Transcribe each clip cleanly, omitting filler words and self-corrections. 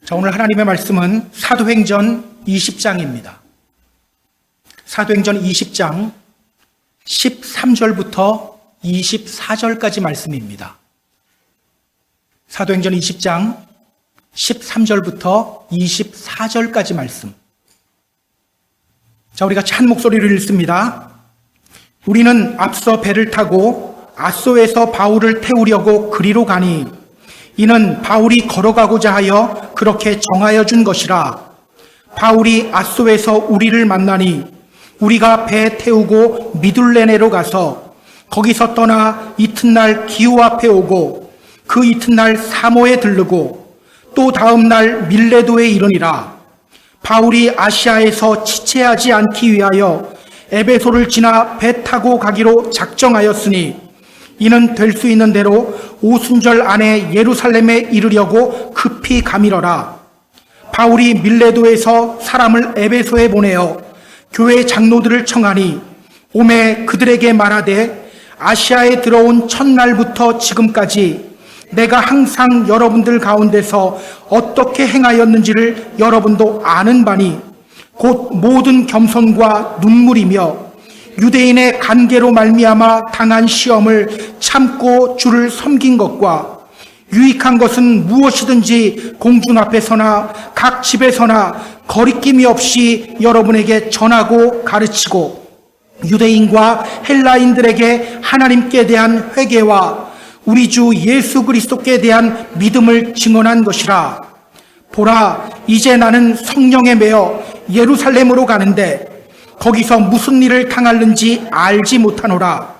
자, 오늘 하나님의 말씀은 사도행전 20장입니다. 사도행전 20장 13절부터 24절까지 말씀입니다. 사도행전 20장 13절부터 24절까지 말씀. 자, 우리가 한 목소리를 읽습니다. 우리는 앞서 배를 타고 아소에서 바울을 태우려고 그리로 가니 이는 바울이 걸어가고자 하여 그렇게 정하여 준 것이라. 바울이 아소에서 우리를 만나니 우리가 배 태우고 미둘레네로 가서 거기서 떠나 이튿날 기호 앞에 오고 그 이튿날 사모에 들르고 또 다음 날 밀레도에 이르니라. 바울이 아시아에서 지체하지 않기 위하여 에베소를 지나 배 타고 가기로 작정하였으니 이는 될 수 있는 대로 오순절 안에 예루살렘에 이르려고 급히 가미러라. 바울이 밀레도에서 사람을 에베소에 보내어 교회 장로들을 청하니 오매 그들에게 말하되 아시아에 들어온 첫날부터 지금까지 내가 항상 여러분들 가운데서 어떻게 행하였는지를 여러분도 아는 바니 곧 모든 겸손과 눈물이며 유대인의 간계로 말미암아 당한 시험을 참고 주를 섬긴 것과 유익한 것은 무엇이든지 공중 앞에서나 각 집에서나 거리낌이 없이 여러분에게 전하고 가르치고 유대인과 헬라인들에게 하나님께 대한 회개와 우리 주 예수 그리스도께 대한 믿음을 증언한 것이라. 보라, 이제 나는 성령에 매여 예루살렘으로 가는데 거기서 무슨 일을 당할는지 알지 못하노라.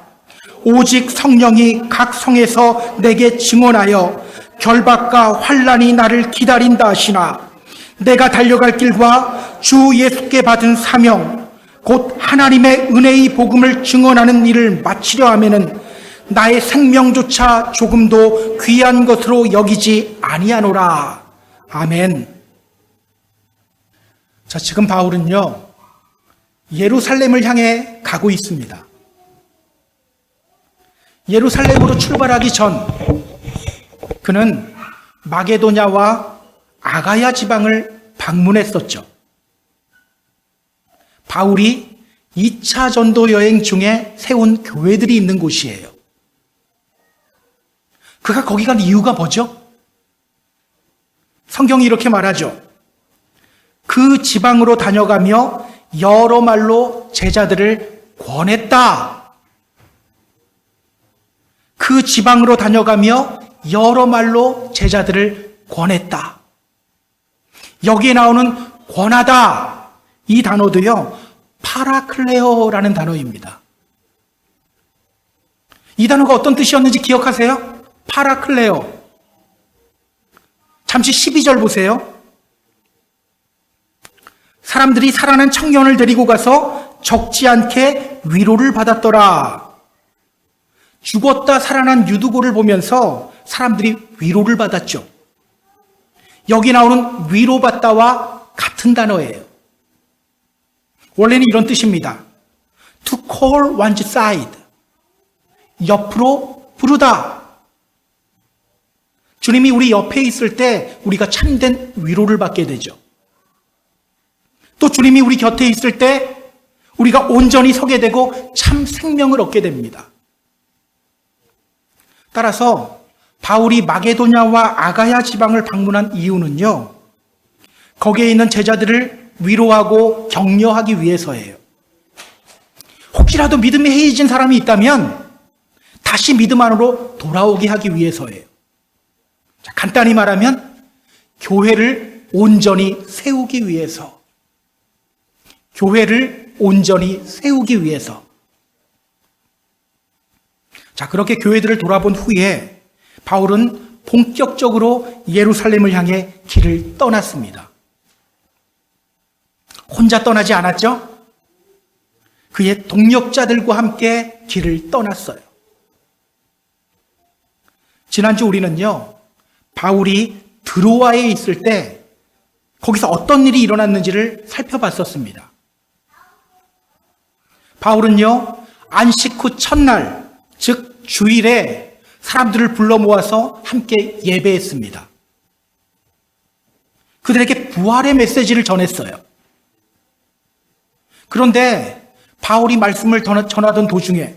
오직 성령이 각 성에서 내게 증언하여 결박과 환난이 나를 기다린다 하시나 내가 달려갈 길과 주 예수께 받은 사명 곧 하나님의 은혜의 복음을 증언하는 일을 마치려 하면은 나의 생명조차 조금도 귀한 것으로 여기지 아니하노라. 아멘. 자, 지금 바울은요 예루살렘을 향해 가고 있습니다. 예루살렘으로 출발하기 전 그는 마게도냐와 아가야 지방을 방문했었죠. 바울이 2차 전도 여행 중에 세운 교회들이 있는 곳이에요. 그가 거기 간 이유가 뭐죠? 성경이 이렇게 말하죠. 그 지방으로 다녀가며 여러 말로 제자들을 권했다. 그 지방으로 다녀가며 여러 말로 제자들을 권했다. 여기에 나오는 권하다 이 단어도요 파라클레오라는 단어입니다. 이 단어가 어떤 뜻이었는지 기억하세요? 파라클레오. 잠시 12절 보세요. 사람들이 살아난 청년을 데리고 가서 적지 않게 위로를 받았더라. 죽었다 살아난 유두고를 보면서 사람들이 위로를 받았죠. 여기 나오는 위로받다와 같은 단어예요. 원래는 이런 뜻입니다. To call one's side. 옆으로 부르다. 주님이 우리 옆에 있을 때 우리가 참된 위로를 받게 되죠. 또 주님이 우리 곁에 있을 때 우리가 온전히 서게 되고 참 생명을 얻게 됩니다. 따라서 바울이 마게도냐와 아가야 지방을 방문한 이유는요, 거기에 있는 제자들을 위로하고 격려하기 위해서예요. 혹시라도 믿음에 해이진 사람이 있다면 다시 믿음 안으로 돌아오게 하기 위해서예요. 자, 간단히 말하면 교회를 온전히 세우기 위해서. 교회를 온전히 세우기 위해서. 자, 그렇게 교회들을 돌아본 후에 바울은 본격적으로 예루살렘을 향해 길을 떠났습니다. 혼자 떠나지 않았죠? 그의 동역자들과 함께 길을 떠났어요. 지난주 우리는요, 바울이 드로아에 있을 때 거기서 어떤 일이 일어났는지를 살펴봤었습니다. 바울은요, 안식 후 첫날, 즉 주일에 사람들을 불러 모아서 함께 예배했습니다. 그들에게 부활의 메시지를 전했어요. 그런데 바울이 말씀을 전하던 도중에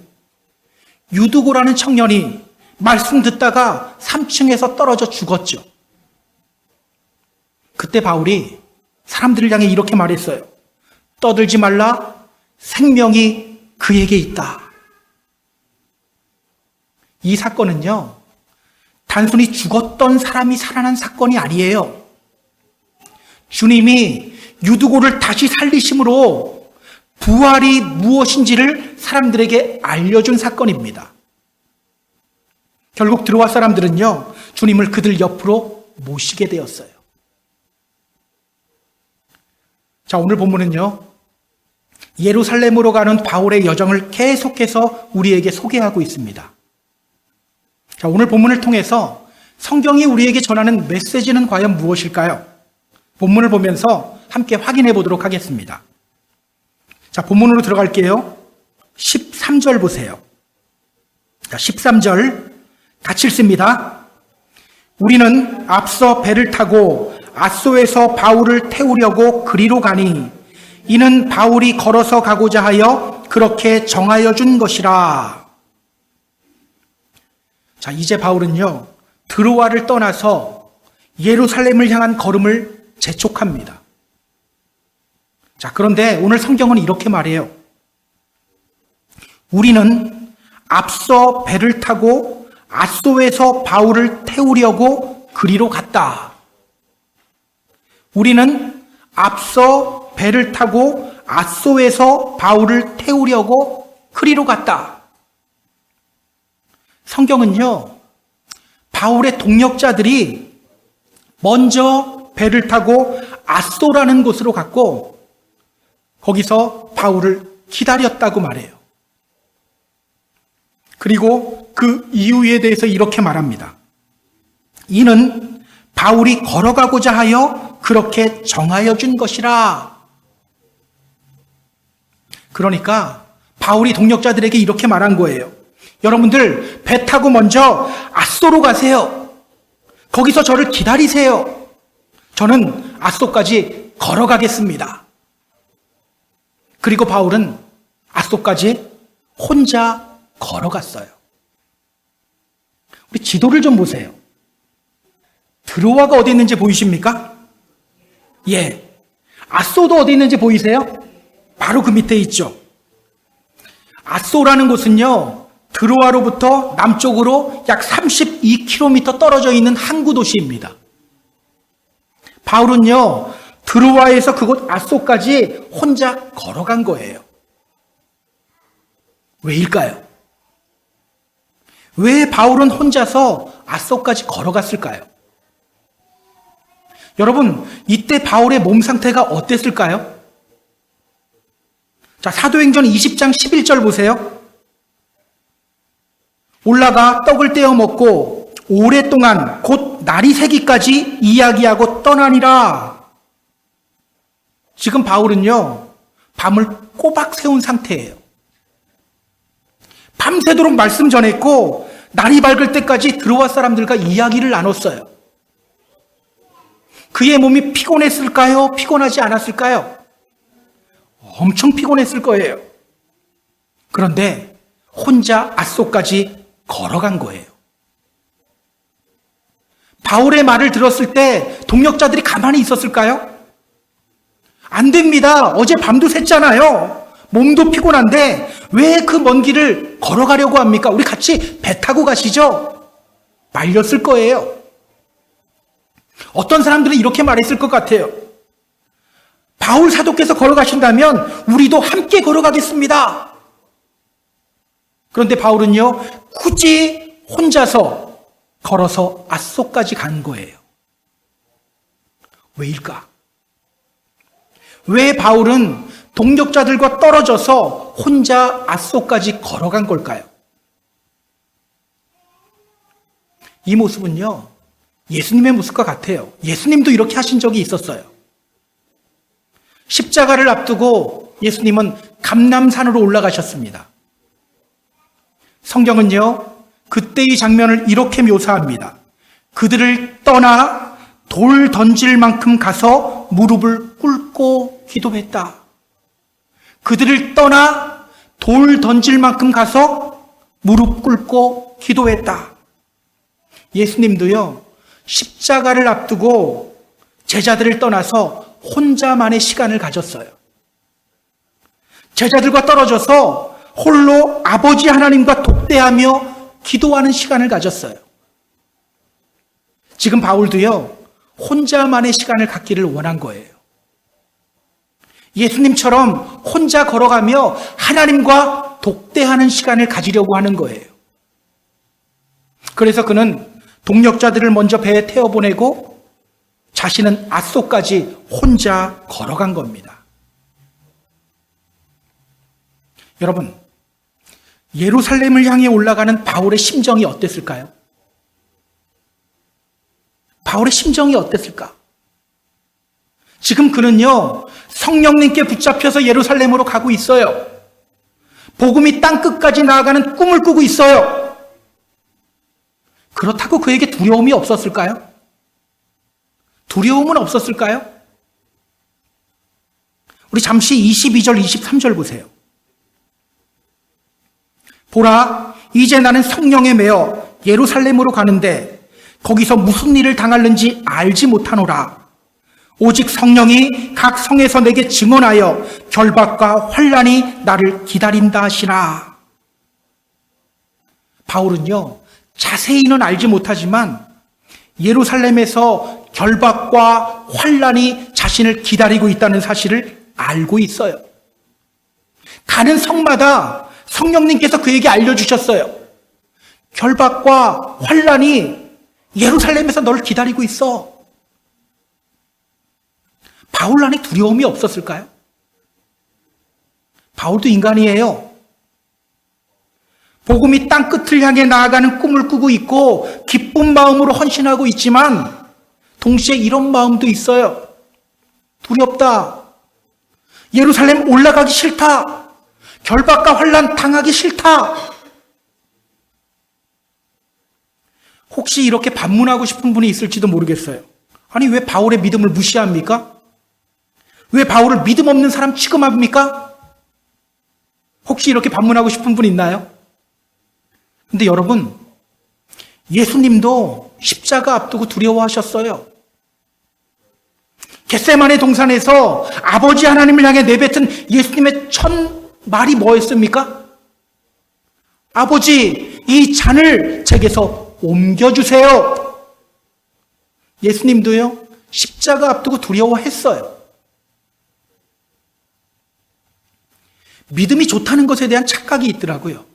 유두고라는 청년이 말씀 듣다가 3층에서 떨어져 죽었죠. 그때 바울이 사람들을 향해 이렇게 말했어요. 떠들지 말라, 생명이 그에게 있다. 이 사건은요, 단순히 죽었던 사람이 살아난 사건이 아니에요. 주님이 유두고를 다시 살리심으로 부활이 무엇인지를 사람들에게 알려준 사건입니다. 결국 드로아 사람들은요, 주님을 그들 옆으로 모시게 되었어요. 자, 오늘 본문은요, 예루살렘으로 가는 바울의 여정을 계속해서 우리에게 소개하고 있습니다. 자, 오늘 본문을 통해서 성경이 우리에게 전하는 메시지는 과연 무엇일까요? 본문을 보면서 함께 확인해 보도록 하겠습니다. 자, 본문으로 들어갈게요. 13절 보세요. 자, 13절 같이 읽습니다. 우리는 앞서 배를 타고 앗소에서 바울을 태우려고 그리로 가니 이는 바울이 걸어서 가고자 하여 그렇게 정하여 준 것이라. 자, 이제 바울은요, 드로아를 떠나서 예루살렘을 향한 걸음을 재촉합니다. 자, 그런데 오늘 성경은 이렇게 말해요. 우리는 앞서 배를 타고 앗소에서 바울을 태우려고 그리로 갔다. 우리는 앞서 배를 타고 앗소에서 바울을 태우려고 그리로 갔다. 성경은요, 바울의 동역자들이 먼저 배를 타고 앗소라는 곳으로 갔고 거기서 바울을 기다렸다고 말해요. 그리고 그 이유에 대해서 이렇게 말합니다. 이는 바울이 걸어가고자 하여 그렇게 정하여 준 것이라. 그러니까 바울이 동역자들에게 이렇게 말한 거예요. 여러분들 배 타고 먼저 앗소로 가세요. 거기서 저를 기다리세요. 저는 앗소까지 걸어가겠습니다. 그리고 바울은 앗소까지 혼자 걸어갔어요. 우리 지도를 좀 보세요. 드로아가 어디 있는지 보이십니까? 예. 앗소도 어디 있는지 보이세요? 바로 그 밑에 있죠. 앗소라는 곳은요, 드로아로부터 남쪽으로 약 32km 떨어져 있는 항구 도시입니다. 바울은요, 드로아에서 그곳 앗소까지 혼자 걸어간 거예요. 왜일까요? 왜 바울은 혼자서 앗소까지 걸어갔을까요? 여러분, 이때 바울의 몸 상태가 어땠을까요? 자, 사도행전 20장 11절 보세요. 올라가 떡을 떼어 먹고 오랫동안 곧 날이 새기까지 이야기하고 떠나니라. 지금 바울은요, 밤을 꼬박 새운 상태예요. 밤새도록 말씀 전했고 날이 밝을 때까지 드로아 사람들과 이야기를 나눴어요. 그의 몸이 피곤했을까요? 피곤하지 않았을까요? 엄청 피곤했을 거예요. 그런데 혼자 앗소까지 걸어간 거예요. 바울의 말을 들었을 때 동역자들이 가만히 있었을까요? 안 됩니다. 어제 밤도 샜잖아요. 몸도 피곤한데 왜 그 먼 길을 걸어가려고 합니까? 우리 같이 배 타고 가시죠. 말렸을 거예요. 어떤 사람들은 이렇게 말했을 것 같아요. 바울 사도께서 걸어가신다면 우리도 함께 걸어가겠습니다. 그런데 바울은요, 굳이 혼자서 걸어서 앗소까지 간 거예요. 왜일까? 왜 바울은 동역자들과 떨어져서 혼자 앗소까지 걸어간 걸까요? 이 모습은요, 예수님의 모습과 같아요. 예수님도 이렇게 하신 적이 있었어요. 십자가를 앞두고 예수님은 감람산으로 올라가셨습니다. 성경은요, 그때의 장면을 이렇게 묘사합니다. 그들을 떠나 돌 던질 만큼 가서 무릎을 꿇고 기도했다. 그들을 떠나 돌 던질 만큼 가서 무릎 꿇고 기도했다. 예수님도요, 십자가를 앞두고 제자들을 떠나서 혼자만의 시간을 가졌어요. 제자들과 떨어져서 홀로 아버지 하나님과 독대하며 기도하는 시간을 가졌어요. 지금 바울도요, 혼자만의 시간을 갖기를 원한 거예요. 예수님처럼 혼자 걸어가며 하나님과 독대하는 시간을 가지려고 하는 거예요. 그래서 그는 동역자들을 먼저 배에 태워보내고 자신은 앗소까지 혼자 걸어간 겁니다. 여러분, 예루살렘을 향해 올라가는 바울의 심정이 어땠을까요? 바울의 심정이 어땠을까? 지금 그는요, 성령님께 붙잡혀서 예루살렘으로 가고 있어요. 복음이 땅끝까지 나아가는 꿈을 꾸고 있어요. 그렇다고 그에게 두려움이 없었을까요? 두려움은 없었을까요? 우리 잠시 22절, 23절 보세요. 보라, 이제 나는 성령에 매여 예루살렘으로 가는데 거기서 무슨 일을 당할는지 알지 못하노라. 오직 성령이 각 성에서 내게 증언하여 결박과 환난이 나를 기다린다 하시나. 바울은요, 자세히는 알지 못하지만 예루살렘에서 결박과 환난이 자신을 기다리고 있다는 사실을 알고 있어요. 가는 성마다 성령님께서 그에게 알려주셨어요. 결박과 환난이 예루살렘에서 널 기다리고 있어. 바울 안에 두려움이 없었을까요? 바울도 인간이에요. 복음이 땅끝을 향해 나아가는 꿈을 꾸고 있고 기쁜 마음으로 헌신하고 있지만 동시에 이런 마음도 있어요. 두렵다. 예루살렘 올라가기 싫다. 결박과 환난 당하기 싫다. 혹시 이렇게 반문하고 싶은 분이 있을지도 모르겠어요. 아니, 왜 바울의 믿음을 무시합니까? 왜 바울을 믿음 없는 사람 취급합니까? 혹시 이렇게 반문하고 싶은 분 있나요? 근데 여러분, 예수님도 십자가 앞두고 두려워하셨어요. 겟세마네 동산에서 아버지 하나님을 향해 내뱉은 예수님의 첫 말이 뭐였습니까? 아버지, 이 잔을 제게서 옮겨주세요. 예수님도요, 십자가 앞두고 두려워했어요. 믿음이 좋다는 것에 대한 착각이 있더라고요.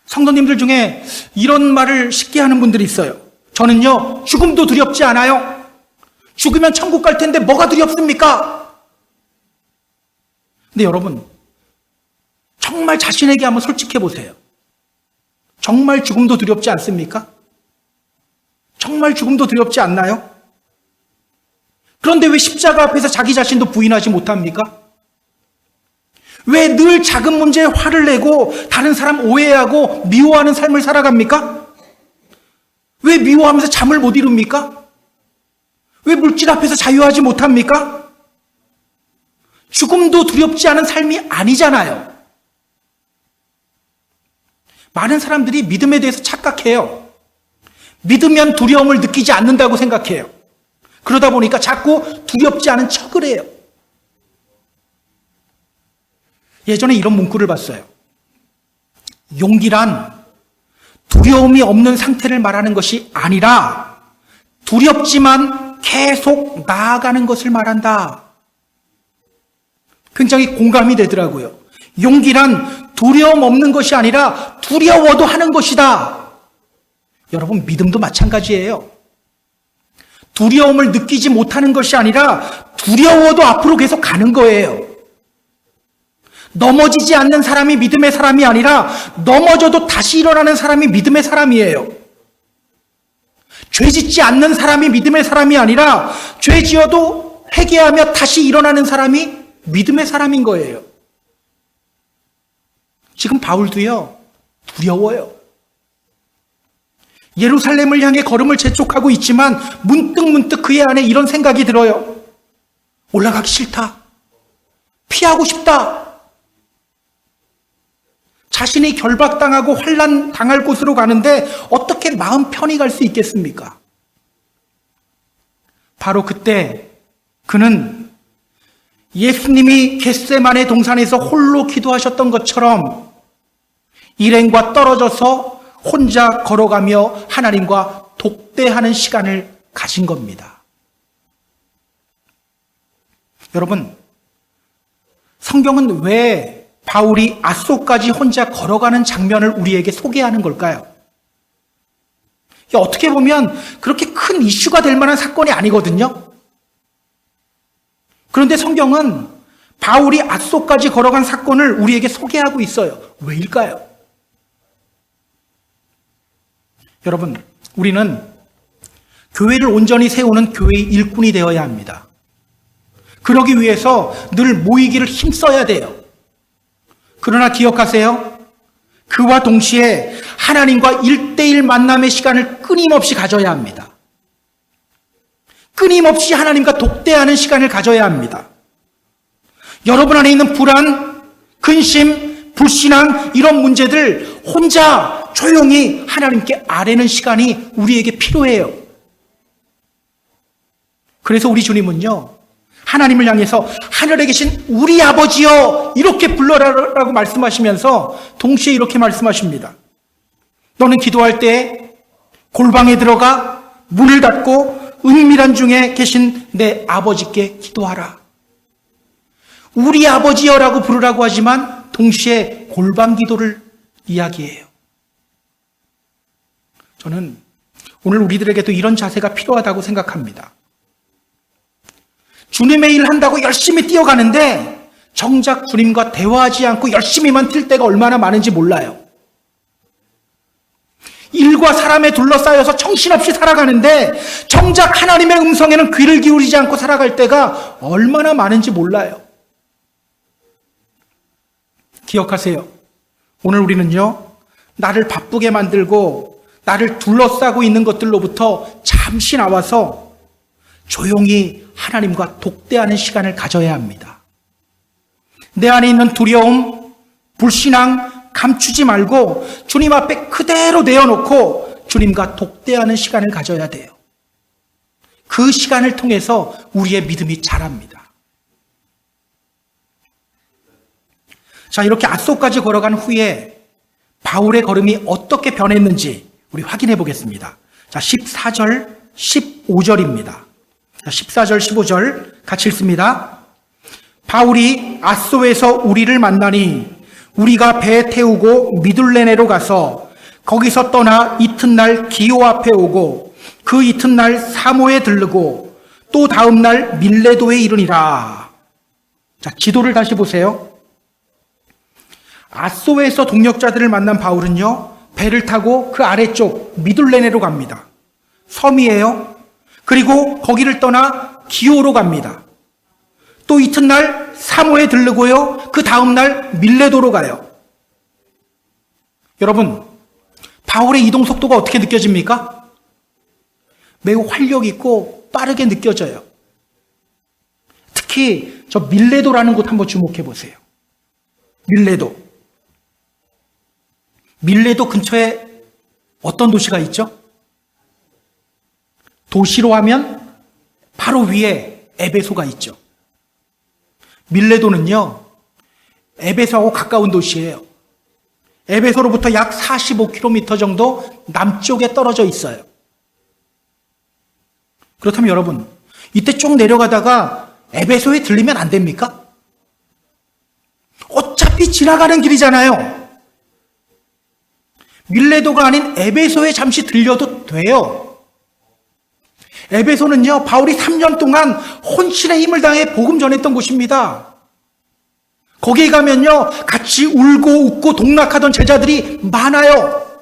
성도님들 중에 이런 말을 쉽게 하는 분들이 있어요. 저는요, 죽음도 두렵지 않아요. 죽으면 천국 갈 텐데 뭐가 두렵습니까? 근데 여러분, 정말 자신에게 한번 솔직해 보세요. 정말 죽음도 두렵지 않습니까? 정말 죽음도 두렵지 않나요? 그런데 왜 십자가 앞에서 자기 자신도 부인하지 못합니까? 왜 늘 작은 문제에 화를 내고 다른 사람 오해하고 미워하는 삶을 살아갑니까? 왜 미워하면서 잠을 못 이룹니까? 왜 물질 앞에서 자유하지 못합니까? 죽음도 두렵지 않은 삶이 아니잖아요. 많은 사람들이 믿음에 대해서 착각해요. 믿으면 두려움을 느끼지 않는다고 생각해요. 그러다 보니까 자꾸 두렵지 않은 척을 해요. 예전에 이런 문구를 봤어요. 용기란 두려움이 없는 상태를 말하는 것이 아니라 두렵지만 계속 나아가는 것을 말한다. 굉장히 공감이 되더라고요. 용기란 두려움 없는 것이 아니라 두려워도 하는 것이다. 여러분, 믿음도 마찬가지예요. 두려움을 느끼지 못하는 것이 아니라 두려워도 앞으로 계속 가는 거예요. 넘어지지 않는 사람이 믿음의 사람이 아니라 넘어져도 다시 일어나는 사람이 믿음의 사람이에요. 죄 짓지 않는 사람이 믿음의 사람이 아니라 죄 지어도 회개하며 다시 일어나는 사람이 믿음의 사람인 거예요. 지금 바울도요, 두려워요. 예루살렘을 향해 걸음을 재촉하고 있지만 문득 그의 안에 이런 생각이 들어요. 올라가기 싫다. 피하고 싶다. 자신이 결박당하고 환난 당할 곳으로 가는데 어떻게 마음 편히 갈 수 있겠습니까? 바로 그때 그는 예수님이 겟세마네 동산에서 홀로 기도하셨던 것처럼 일행과 떨어져서 혼자 걸어가며 하나님과 독대하는 시간을 가진 겁니다. 여러분, 성경은 왜 바울이 앗소까지 혼자 걸어가는 장면을 우리에게 소개하는 걸까요? 어떻게 보면 그렇게 큰 이슈가 될 만한 사건이 아니거든요. 그런데 성경은 바울이 앗소까지 걸어간 사건을 우리에게 소개하고 있어요. 왜일까요? 여러분, 우리는 교회를 온전히 세우는 교회의 일꾼이 되어야 합니다. 그러기 위해서 늘 모이기를 힘써야 돼요. 그러나 기억하세요. 그와 동시에 하나님과 1대1 만남의 시간을 끊임없이 가져야 합니다. 끊임없이 하나님과 독대하는 시간을 가져야 합니다. 여러분 안에 있는 불안, 근심, 불신앙 이런 문제들 혼자 조용히 하나님께 아뢰는 시간이 우리에게 필요해요. 그래서 우리 주님은요, 하나님을 향해서 하늘에 계신 우리 아버지여 이렇게 불러라라고 말씀하시면서 동시에 이렇게 말씀하십니다. 너는 기도할 때 골방에 들어가 문을 닫고 은밀한 중에 계신 내 아버지께 기도하라. 우리 아버지여라고 부르라고 하지만 동시에 골방 기도를 이야기해요. 저는 오늘 우리들에게도 이런 자세가 필요하다고 생각합니다. 주님의 일 한다고 열심히 뛰어가는데 정작 주님과 대화하지 않고 열심히만 뛸 때가 얼마나 많은지 몰라요. 일과 사람에 둘러싸여서 정신없이 살아가는데 정작 하나님의 음성에는 귀를 기울이지 않고 살아갈 때가 얼마나 많은지 몰라요. 기억하세요. 오늘 우리는요, 나를 바쁘게 만들고 나를 둘러싸고 있는 것들로부터 잠시 나와서 조용히 하나님과 독대하는 시간을 가져야 합니다. 내 안에 있는 두려움, 불신앙 감추지 말고 주님 앞에 그대로 내어놓고 주님과 독대하는 시간을 가져야 돼요. 그 시간을 통해서 우리의 믿음이 자랍니다. 자, 이렇게 앗소까지 걸어간 후에 바울의 걸음이 어떻게 변했는지 우리 확인해 보겠습니다. 자, 14절, 15절입니다. 자, 14절, 15절 같이 읽습니다. 바울이 앗소에서 우리를 만나니 우리가 배 태우고 미둘레네로 가서 거기서 떠나 이튿날 기오 앞에 오고 그 이튿날 사모에 들르고 또 다음날 밀레도에 이르니라. 자, 지도를 다시 보세요. 앗소에서 동역자들을 만난 바울은요, 배를 타고 그 아래쪽 미둘레네로 갑니다. 섬이에요. 그리고 거기를 떠나 기오로 갑니다. 또 이튿날 사모에 들르고요, 그 다음날 밀레도로 가요. 여러분, 바울의 이동 속도가 어떻게 느껴집니까? 매우 활력 있고 빠르게 느껴져요. 특히 저 밀레도라는 곳 한번 주목해 보세요. 밀레도 근처에 어떤 도시가 있죠? 도시로 하면 바로 위에 에베소가 있죠. 밀레도는요, 에베소하고 가까운 도시예요. 에베소로부터 약 45km 정도 남쪽에 떨어져 있어요. 그렇다면 여러분, 이때 쭉 내려가다가 에베소에 들리면 안 됩니까? 어차피 지나가는 길이잖아요. 밀레도가 아닌 에베소에 잠시 들려도 돼요. 에베소는요, 바울이 3년 동안 혼신의 힘을 다해 복음 전했던 곳입니다. 거기에 가면요, 같이 울고 웃고 동락하던 제자들이 많아요.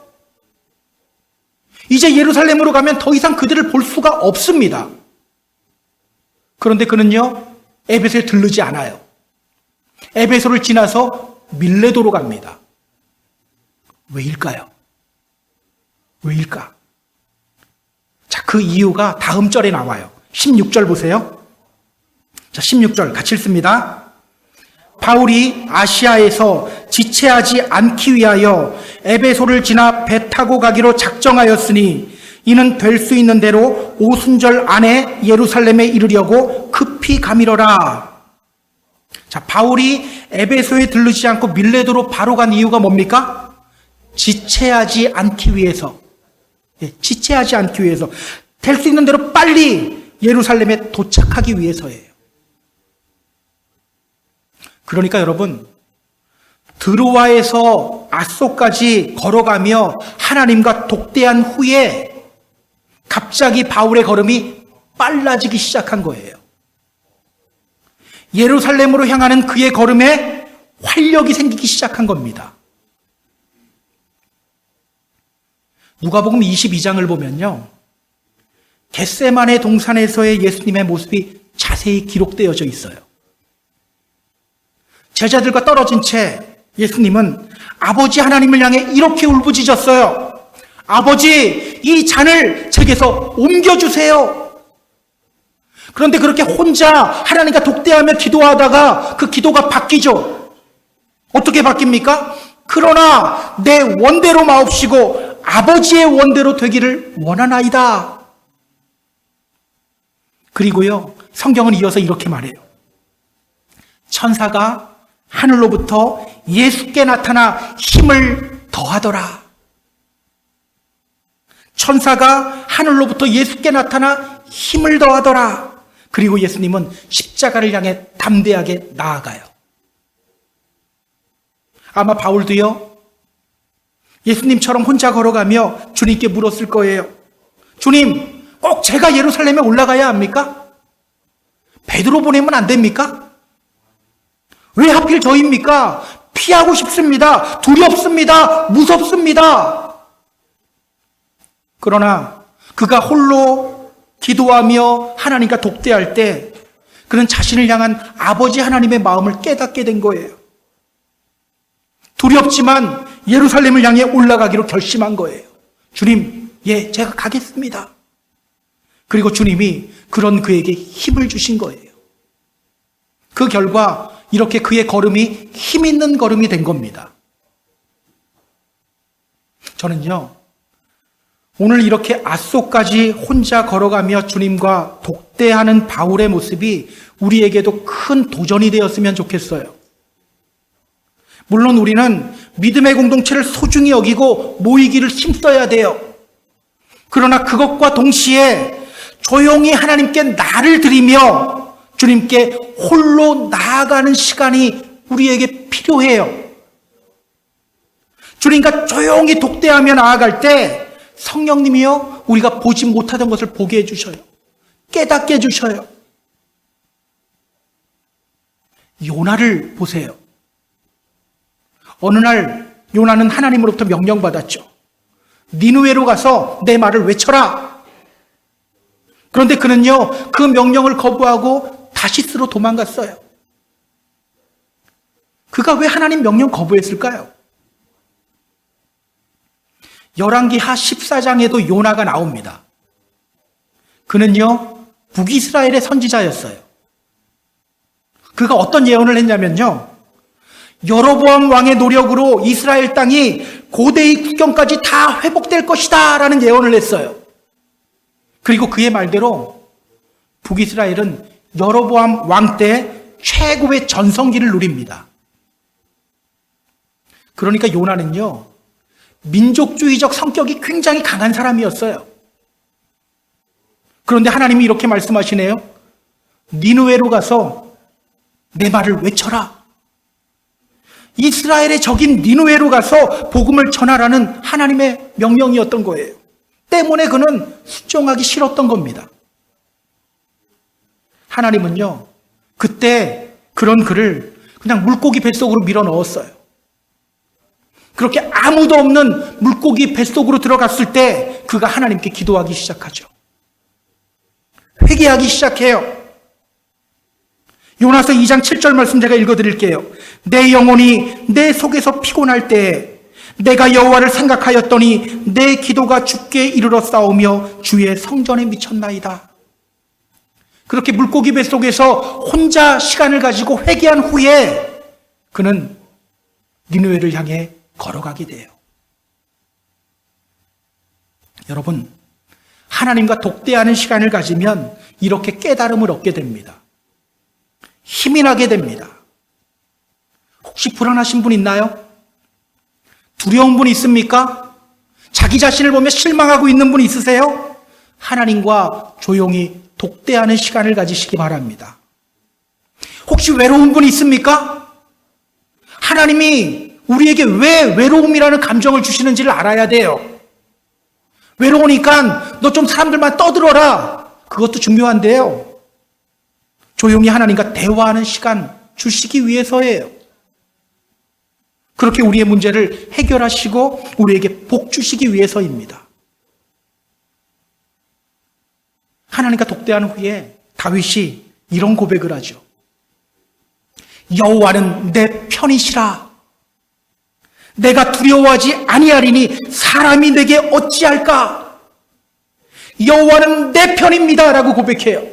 이제 예루살렘으로 가면 더 이상 그들을 볼 수가 없습니다. 그런데 그는요, 에베소에 들르지 않아요. 에베소를 지나서 밀레도로 갑니다. 왜일까요? 왜일까? 자, 그 이유가 다음 절에 나와요. 16절 보세요. 자, 16절 같이 읽습니다. 바울이 아시아에서 지체하지 않기 위하여 에베소를 지나 배 타고 가기로 작정하였으니 이는 될 수 있는 대로 오순절 안에 예루살렘에 이르려고 급히 가미러라. 자, 바울이 에베소에 들르지 않고 밀레도로 바로 간 이유가 뭡니까? 지체하지 않기 위해서. 지체하지 않기 위해서. 될 수 있는 대로 빨리 예루살렘에 도착하기 위해서예요. 그러니까 여러분, 드로아에서 아소까지 걸어가며 하나님과 독대한 후에 갑자기 바울의 걸음이 빨라지기 시작한 거예요. 예루살렘으로 향하는 그의 걸음에 활력이 생기기 시작한 겁니다. 누가복음 22장을 보면요, 겟세마네 동산에서의 예수님의 모습이 자세히 기록되어져 있어요. 제자들과 떨어진 채 예수님은 아버지 하나님을 향해 이렇게 울부짖었어요. 아버지, 이 잔을 제게서 옮겨주세요. 그런데 그렇게 혼자 하나님과 독대하며 기도하다가 그 기도가 바뀌죠. 어떻게 바뀝니까? 그러나 내 원대로 마옵시고 아버지의 원대로 되기를 원하나이다. 그리고요, 성경은 이어서 이렇게 말해요. 천사가 하늘로부터 예수께 나타나 힘을 더하더라. 천사가 하늘로부터 예수께 나타나 힘을 더하더라. 그리고 예수님은 십자가를 향해 담대하게 나아가요. 아마 바울도요, 예수님처럼 혼자 걸어가며 주님께 물었을 거예요. 주님, 꼭 제가 예루살렘에 올라가야 합니까? 베드로 보내면 안 됩니까? 왜 하필 저입니까? 피하고 싶습니다. 두렵습니다. 무섭습니다. 그러나 그가 홀로 기도하며 하나님과 독대할 때 그는 자신을 향한 아버지 하나님의 마음을 깨닫게 된 거예요. 두렵지만 예루살렘을 향해 올라가기로 결심한 거예요. 주님, 예, 제가 가겠습니다. 그리고 주님이 그런 그에게 힘을 주신 거예요. 그 결과 이렇게 그의 걸음이 힘 있는 걸음이 된 겁니다. 저는요, 오늘 이렇게 아소까지 혼자 걸어가며 주님과 독대하는 바울의 모습이 우리에게도 큰 도전이 되었으면 좋겠어요. 물론 우리는 믿음의 공동체를 소중히 여기고 모이기를 힘써야 돼요. 그러나 그것과 동시에 조용히 하나님께 나를 드리며 주님께 홀로 나아가는 시간이 우리에게 필요해요. 주님과 조용히 독대하며 나아갈 때 성령님이요, 우리가 보지 못하던 것을 보게 해주셔요. 깨닫게 해주셔요. 요나를 보세요. 어느 날 요나는 하나님으로부터 명령받았죠. 니느웨로 가서 내 말을 외쳐라. 그런데 그는요, 그 명령을 거부하고 다시스로 도망갔어요. 그가 왜 하나님 명령 거부했을까요? 열왕기하 14장에도 요나가 나옵니다. 그는요, 북이스라엘의 선지자였어요. 그가 어떤 예언을 했냐면요, 여로보암 왕의 노력으로 이스라엘 땅이 고대의 국경까지 다 회복될 것이다 라는 예언을 했어요. 그리고 그의 말대로 북이스라엘은 여로보암 왕 때 최고의 전성기를 누립니다. 그러니까 요나는요, 민족주의적 성격이 굉장히 강한 사람이었어요. 그런데 하나님이 이렇게 말씀하시네요. 니느웨로 가서 내 말을 외쳐라. 이스라엘의 적인 니느웨로 가서 복음을 전하라는 하나님의 명령이었던 거예요. 때문에 그는 순종하기 싫었던 겁니다. 하나님은요, 그때 그런 그를 그냥 물고기 뱃속으로 밀어 넣었어요. 그렇게 아무도 없는 물고기 뱃속으로 들어갔을 때 그가 하나님께 기도하기 시작하죠. 회개하기 시작해요. 요나서 2장 7절 말씀 제가 읽어드릴게요. 내 영혼이 내 속에서 피곤할 때 내가 여호와를 생각하였더니 내 기도가 주께 이르러 싸우며 주의 성전에 미쳤나이다. 그렇게 물고기 뱃속에서 혼자 시간을 가지고 회개한 후에 그는 니느웨를 향해 걸어가게 돼요. 여러분, 하나님과 독대하는 시간을 가지면 이렇게 깨달음을 얻게 됩니다. 힘이 나게 됩니다. 혹시 불안하신 분 있나요? 두려운 분 있습니까? 자기 자신을 보며 실망하고 있는 분 있으세요? 하나님과 조용히 독대하는 시간을 가지시기 바랍니다. 혹시 외로운 분 있습니까? 하나님이 우리에게 왜 외로움이라는 감정을 주시는지를 알아야 돼요. 외로우니까 너 좀 사람들만 떠들어라. 그것도 중요한데요. 조용히 하나님과 대화하는 시간 주시기 위해서예요. 그렇게 우리의 문제를 해결하시고 우리에게 복 주시기 위해서입니다. 하나님과 독대한 후에 다윗이 이런 고백을 하죠. 여호와는 내 편이시라. 내가 두려워하지 아니하리니 사람이 내게 어찌할까? 여호와는 내 편입니다 라고 고백해요.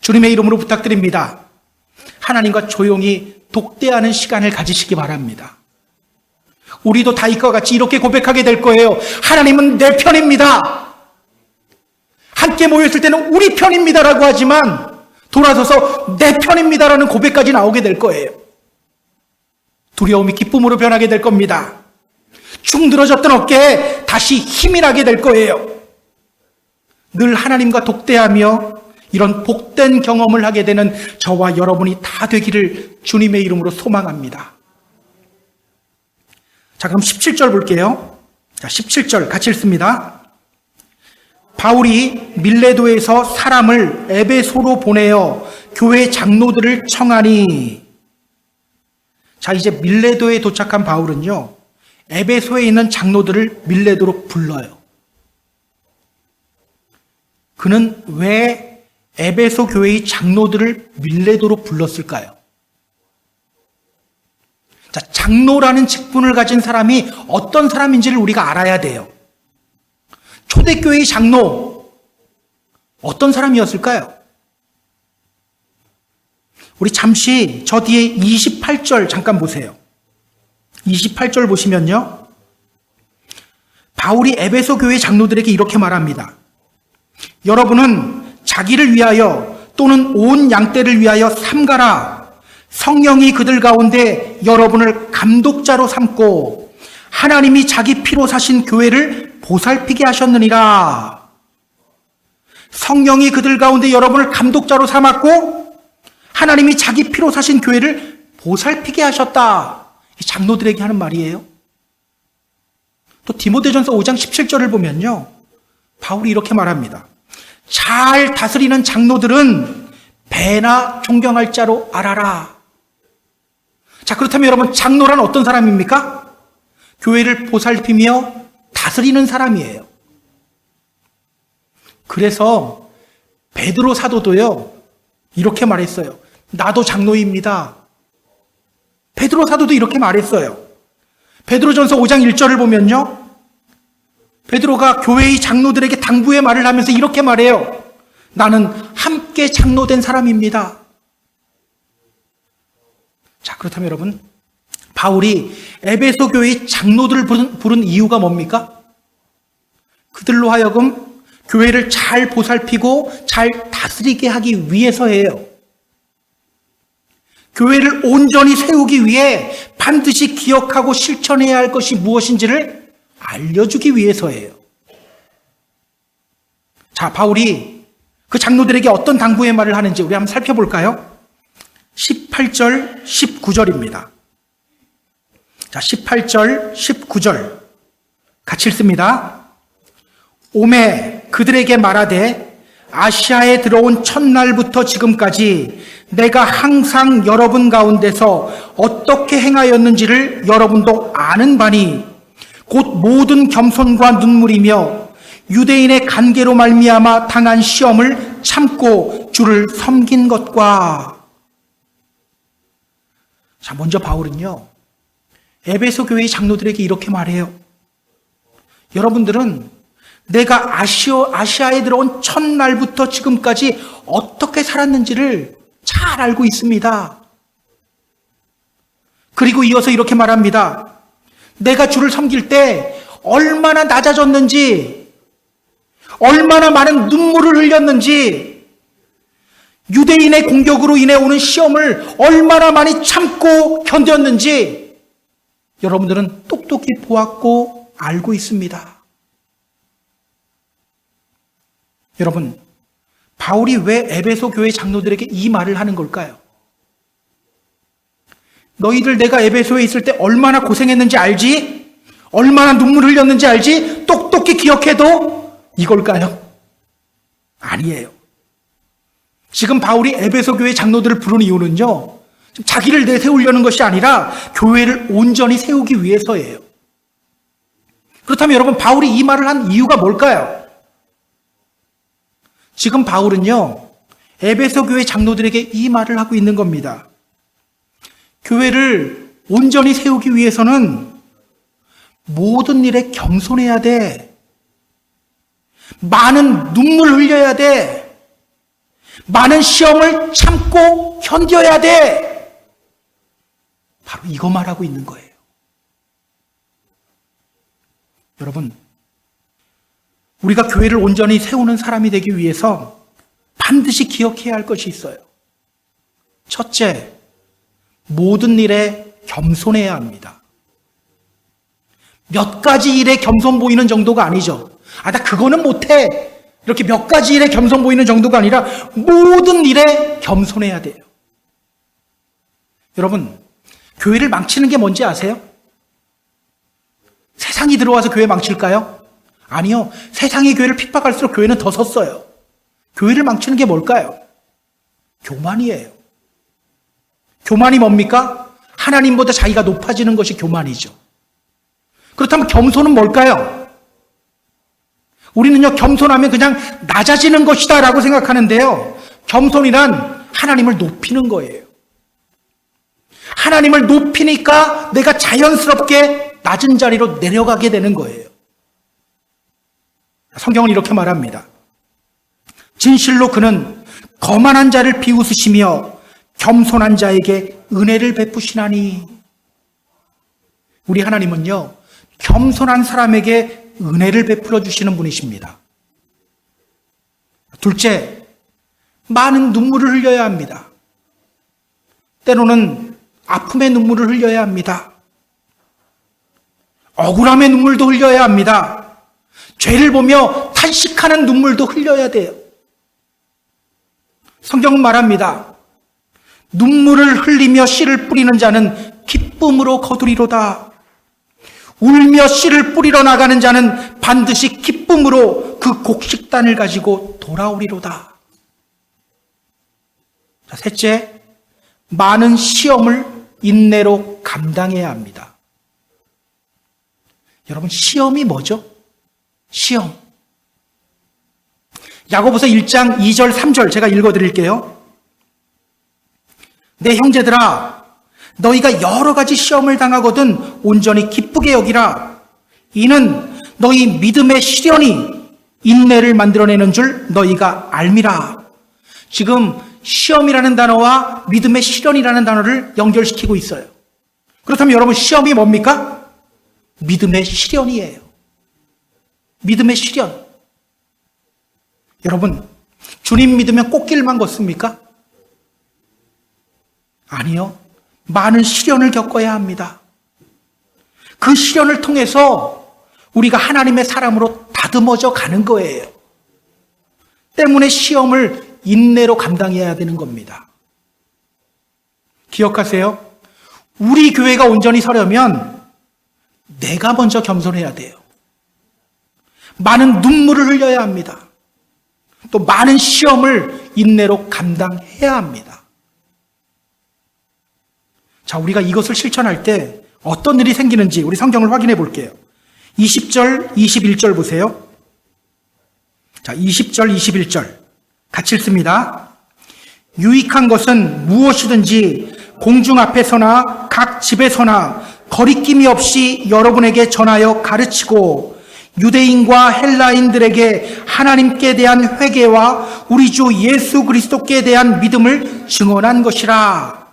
주님의 이름으로 부탁드립니다. 하나님과 조용히 독대하는 시간을 가지시기 바랍니다. 우리도 다윗과 같이 이렇게 고백하게 될 거예요. 하나님은 내 편입니다. 함께 모였을 때는 우리 편입니다라고 하지만 돌아서서 내 편입니다라는 고백까지 나오게 될 거예요. 두려움이 기쁨으로 변하게 될 겁니다. 충들어졌던 어깨에 다시 힘이 나게 될 거예요. 늘 하나님과 독대하며 이런 복된 경험을 하게 되는 저와 여러분이 다 되기를 주님의 이름으로 소망합니다. 자, 그럼 17절 볼게요. 자, 17절 같이 읽습니다. 바울이 밀레도에서 사람을 에베소로 보내어 교회 장로들을 청하니. 자, 이제 밀레도에 도착한 바울은요, 에베소에 있는 장로들을 밀레도로 불러요. 그는 왜 에베소 교회의 장로들을 밀레도로 불렀을까요? 자, 장로라는 직분을 가진 사람이 어떤 사람인지를 우리가 알아야 돼요. 초대교회의 장로, 어떤 사람이었을까요? 우리 잠시 저 뒤에 28절 잠깐 보세요. 28절 보시면요, 바울이 에베소 교회 장로들에게 이렇게 말합니다. 여러분은 자기를 위하여 또는 온 양떼를 위하여 삼가라. 성령이 그들 가운데 여러분을 감독자로 삼고 하나님이 자기 피로 사신 교회를 보살피게 하셨느니라. 성령이 그들 가운데 여러분을 감독자로 삼았고 하나님이 자기 피로 사신 교회를 보살피게 하셨다. 장로들에게 하는 말이에요. 또 디모데전서 5장 17절을 보면요, 바울이 이렇게 말합니다. 잘 다스리는 장로들은 배나 존경할 자로 알아라. 자, 그렇다면 여러분, 장로란 어떤 사람입니까? 교회를 보살피며 다스리는 사람이에요. 그래서 베드로 사도도요, 이렇게 말했어요. 나도 장로입니다. 베드로 사도도 이렇게 말했어요. 베드로전서 5장 1절을 보면요, 베드로가 교회의 장로들에게 당부의 말을 하면서 이렇게 말해요. 나는 함께 장로된 사람입니다. 자, 그렇다면 여러분, 바울이 에베소 교회의 장로들을 부른 이유가 뭡니까? 그들로 하여금 교회를 잘 보살피고 잘 다스리게 하기 위해서예요. 교회를 온전히 세우기 위해 반드시 기억하고 실천해야 할 것이 무엇인지를 알려주기 위해서예요. 자, 바울이 그 장로들에게 어떤 당부의 말을 하는지 우리 한번 살펴볼까요? 18절, 19절입니다. 자, 18절, 19절 같이 읽습니다. 오매 그들에게 말하되 아시아에 들어온 첫날부터 지금까지 내가 항상 여러분 가운데서 어떻게 행하였는지를 여러분도 아는 바니 곧 모든 겸손과 눈물이며 유대인의 간계로 말미암아 당한 시험을 참고 주를 섬긴 것과. 자, 먼저 바울은요, 에베소 교회의 장로들에게 이렇게 말해요. 여러분들은 내가 아시아에 들어온 첫날부터 지금까지 어떻게 살았는지를 잘 알고 있습니다. 그리고 이어서 이렇게 말합니다. 내가 주를 섬길 때 얼마나 낮아졌는지, 얼마나 많은 눈물을 흘렸는지, 유대인의 공격으로 인해 오는 시험을 얼마나 많이 참고 견뎠는지 여러분들은 똑똑히 보았고 알고 있습니다. 여러분, 바울이 왜 에베소 교회 장로들에게 이 말을 하는 걸까요? 너희들 내가 에베소에 있을 때 얼마나 고생했는지 알지? 얼마나 눈물 흘렸는지 알지? 똑똑히 기억해도 이걸까요? 아니에요. 지금 바울이 에베소 교회 장로들을 부른 이유는요, 자기를 내세우려는 것이 아니라 교회를 온전히 세우기 위해서예요. 그렇다면 여러분, 바울이 이 말을 한 이유가 뭘까요? 지금 바울은요, 에베소 교회 장로들에게 이 말을 하고 있는 겁니다. 교회를 온전히 세우기 위해서는 모든 일에 겸손해야 돼. 많은 눈물 흘려야 돼. 많은 시험을 참고 견뎌야 돼. 바로 이거 말하고 있는 거예요. 여러분, 우리가 교회를 온전히 세우는 사람이 되기 위해서 반드시 기억해야 할 것이 있어요. 첫째, 모든 일에 겸손해야 합니다. 몇 가지 일에 겸손 보이는 정도가 아니죠. 나 그거는 못해. 이렇게 몇 가지 일에 겸손 보이는 정도가 아니라 모든 일에 겸손해야 돼요. 여러분, 교회를 망치는 게 뭔지 아세요? 세상이 들어와서 교회 망칠까요? 아니요. 세상이 교회를 핍박할수록 교회는 더 섰어요. 교회를 망치는 게 뭘까요? 교만이에요. 교만이 뭡니까? 하나님보다 자기가 높아지는 것이 교만이죠. 그렇다면 겸손은 뭘까요? 우리는요, 겸손하면 그냥 낮아지는 것이다 라고 생각하는데요, 겸손이란 하나님을 높이는 거예요. 하나님을 높이니까 내가 자연스럽게 낮은 자리로 내려가게 되는 거예요. 성경은 이렇게 말합니다. 진실로 그는 거만한 자를 비웃으시며 겸손한 자에게 은혜를 베푸시나니. 우리 하나님은요, 겸손한 사람에게 은혜를 베풀어 주시는 분이십니다. 둘째, 많은 눈물을 흘려야 합니다. 때로는 아픔의 눈물을 흘려야 합니다. 억울함의 눈물도 흘려야 합니다. 죄를 보며 탄식하는 눈물도 흘려야 돼요. 성경은 말합니다. 눈물을 흘리며 씨를 뿌리는 자는 기쁨으로 거두리로다. 울며 씨를 뿌리러 나가는 자는 반드시 기쁨으로 그 곡식단을 가지고 돌아오리로다. 자, 셋째, 많은 시험을 인내로 감당해야 합니다. 여러분, 시험이 뭐죠? 시험. 야고보서 1장 2절 3절 제가 읽어드릴게요. 내 형제들아, 너희가 여러 가지 시험을 당하거든 온전히 기쁘게 여기라. 이는 너희 믿음의 시련이 인내를 만들어내는 줄 너희가 알미라. 지금 시험이라는 단어와 믿음의 시련이라는 단어를 연결시키고 있어요. 그렇다면 여러분, 시험이 뭡니까? 믿음의 시련이에요. 믿음의 시련. 여러분, 주님 믿으면 꽃길만 걷습니까? 아니요. 많은 시련을 겪어야 합니다. 그 시련을 통해서 우리가 하나님의 사람으로 다듬어져 가는 거예요. 때문에 시험을 인내로 감당해야 되는 겁니다. 기억하세요. 우리 교회가 온전히 서려면 내가 먼저 겸손해야 돼요. 많은 눈물을 흘려야 합니다. 또 많은 시험을 인내로 감당해야 합니다. 자, 우리가 이것을 실천할 때 어떤 일이 생기는지 우리 성경을 확인해 볼게요. 20절, 21절 보세요. 자, 20절, 21절 같이 읽습니다. 유익한 것은 무엇이든지 공중 앞에서나 각 집에서나 거리낌이 없이 여러분에게 전하여 가르치고 유대인과 헬라인들에게 하나님께 대한 회개와 우리 주 예수 그리스도께 대한 믿음을 증언한 것이라.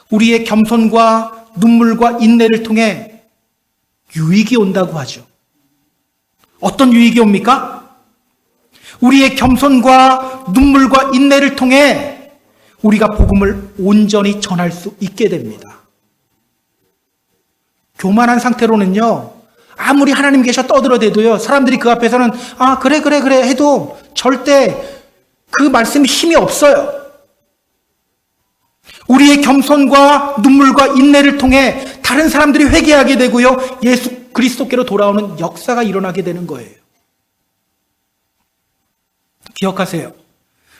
우리의 겸손과 눈물과 인내를 통해 유익이 온다고 하죠. 어떤 유익이 옵니까? 우리의 겸손과 눈물과 인내를 통해 우리가 복음을 온전히 전할 수 있게 됩니다. 교만한 상태로는요, 아무리 하나님 계셔 떠들어대도요, 사람들이 그 앞에서는 그래 해도 절대 그 말씀이 힘이 없어요. 우리의 겸손과 눈물과 인내를 통해 다른 사람들이 회개하게 되고요, 예수 그리스도께로 돌아오는 역사가 일어나게 되는 거예요. 기억하세요.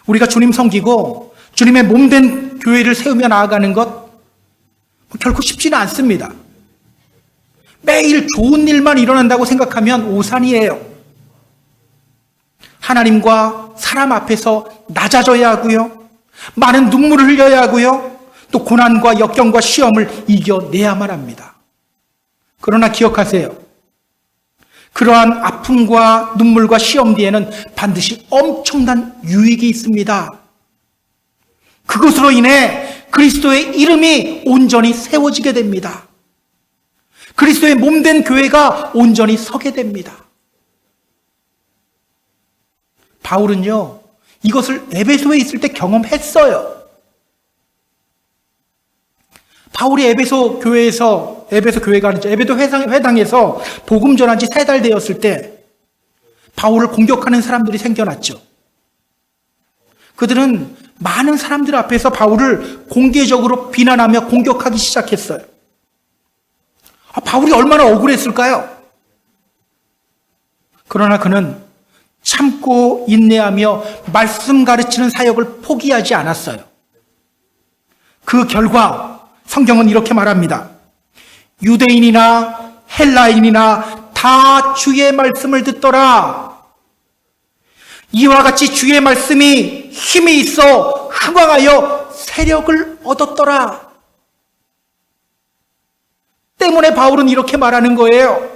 우리가 주님 섬기고 주님의 몸된 교회를 세우며 나아가는 것 결코 쉽지는 않습니다. 매일 좋은 일만 일어난다고 생각하면 오산이에요. 하나님과 사람 앞에서 낮아져야 하고요, 많은 눈물을 흘려야 하고요, 또 고난과 역경과 시험을 이겨내야만 합니다. 그러나 기억하세요. 그러한 아픔과 눈물과 시험 뒤에는 반드시 엄청난 유익이 있습니다. 그것으로 인해 그리스도의 이름이 온전히 세워지게 됩니다. 그리스도의 몸된 교회가 온전히 서게 됩니다. 바울은요, 이것을 에베소에 있을 때 경험했어요. 바울이 에베소 교회가 아니죠. 에베소 회당에서 복음 전한 지 3달 되었을 때 바울을 공격하는 사람들이 생겨났죠. 그들은 많은 사람들 앞에서 바울을 공개적으로 비난하며 공격하기 시작했어요. 바울이 얼마나 억울했을까요? 그러나 그는 참고 인내하며 말씀 가르치는 사역을 포기하지 않았어요. 그 결과 성경은 이렇게 말합니다. 유대인이나 헬라인이나 다 주의 말씀을 듣더라. 이와 같이 주의 말씀이 힘이 있어 흥왕하여 세력을 얻었더라. 때문에 바울은 이렇게 말하는 거예요.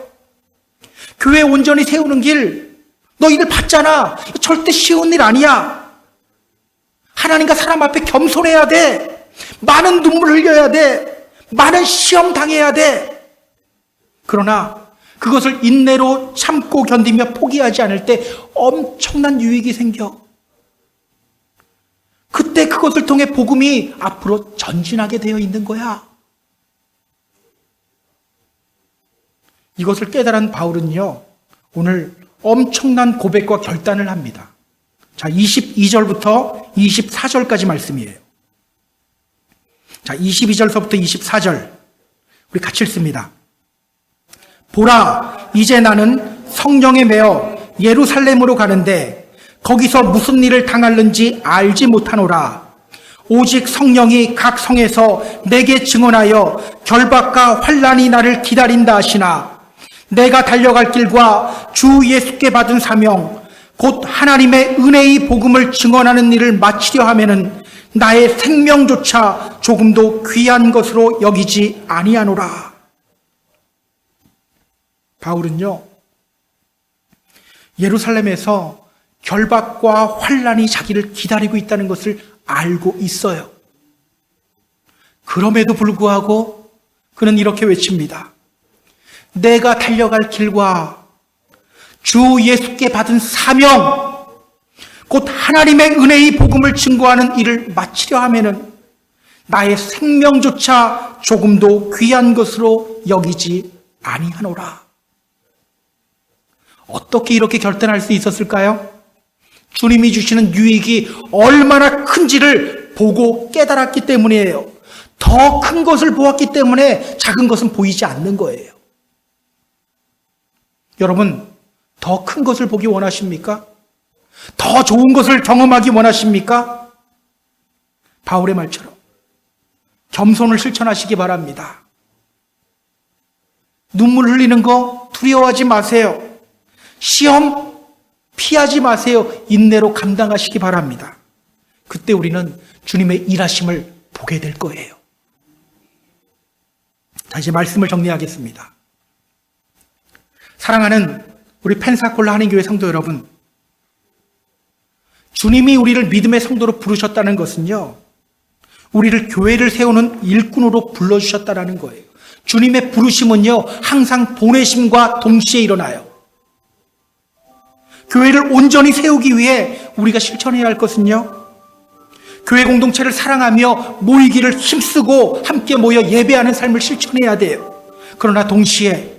교회 온전히 세우는 길, 너희들 봤잖아. 절대 쉬운 일 아니야. 하나님과 사람 앞에 겸손해야 돼. 많은 눈물 흘려야 돼. 많은 시험 당해야 돼. 그러나 그것을 인내로 참고 견디며 포기하지 않을 때 엄청난 유익이 생겨. 그때 그것을 통해 복음이 앞으로 전진하게 되어 있는 거야. 이것을 깨달은 바울은요, 오늘 엄청난 고백과 결단을 합니다. 자, 22절부터 24절까지 말씀이에요. 자, 22절서부터 24절 우리 같이 읽습니다. 보라, 이제 나는 성령에 매어 예루살렘으로 가는데 거기서 무슨 일을 당할는지 알지 못하노라. 오직 성령이 각 성에서 내게 증언하여 결박과 환난이 나를 기다린다 하시나 내가 달려갈 길과 주 예수께 받은 사명 곧 하나님의 은혜의 복음을 증언하는 일을 마치려 하면은 나의 생명조차 조금도 귀한 것으로 여기지 아니하노라. 바울은요, 예루살렘에서 결박과 환난이 자기를 기다리고 있다는 것을 알고 있어요. 그럼에도 불구하고 그는 이렇게 외칩니다. 내가 달려갈 길과 주 예수께 받은 사명 곧 하나님의 은혜의 복음을 증거하는 일을 마치려 하면은 나의 생명조차 조금도 귀한 것으로 여기지 아니하노라. 어떻게 이렇게 결단할 수 있었을까요? 주님이 주시는 유익이 얼마나 큰지를 보고 깨달았기 때문이에요. 더 큰 것을 보았기 때문에 작은 것은 보이지 않는 거예요. 여러분, 더 큰 것을 보기 원하십니까? 더 좋은 것을 경험하기 원하십니까? 바울의 말처럼 겸손을 실천하시기 바랍니다. 눈물 흘리는 거 두려워하지 마세요. 시험 피하지 마세요. 인내로 감당하시기 바랍니다. 그때 우리는 주님의 일하심을 보게 될 거예요. 자, 이제 말씀을 정리하겠습니다. 사랑하는 우리 펜사콜라 한인교회 성도 여러분, 주님이 우리를 믿음의 성도로 부르셨다는 것은요, 우리를 교회를 세우는 일꾼으로 불러주셨다는 거예요. 주님의 부르심은요, 항상 보내심과 동시에 일어나요. 교회를 온전히 세우기 위해 우리가 실천해야 할 것은요, 교회 공동체를 사랑하며 모이기를 힘쓰고 함께 모여 예배하는 삶을 실천해야 돼요. 그러나 동시에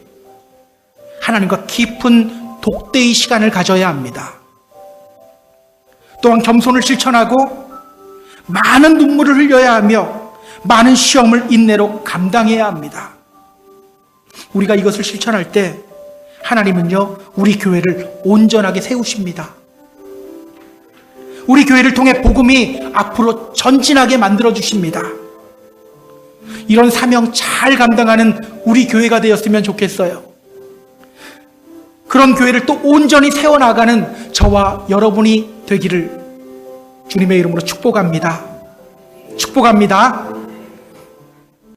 하나님과 깊은 독대의 시간을 가져야 합니다. 또한 겸손을 실천하고 많은 눈물을 흘려야 하며 많은 시험을 인내로 감당해야 합니다. 우리가 이것을 실천할 때 하나님은요, 우리 교회를 온전하게 세우십니다. 우리 교회를 통해 복음이 앞으로 전진하게 만들어 주십니다. 이런 사명 잘 감당하는 우리 교회가 되었으면 좋겠어요. 그런 교회를 또 온전히 세워나가는 저와 여러분이 되기를 주님의 이름으로 축복합니다. 축복합니다.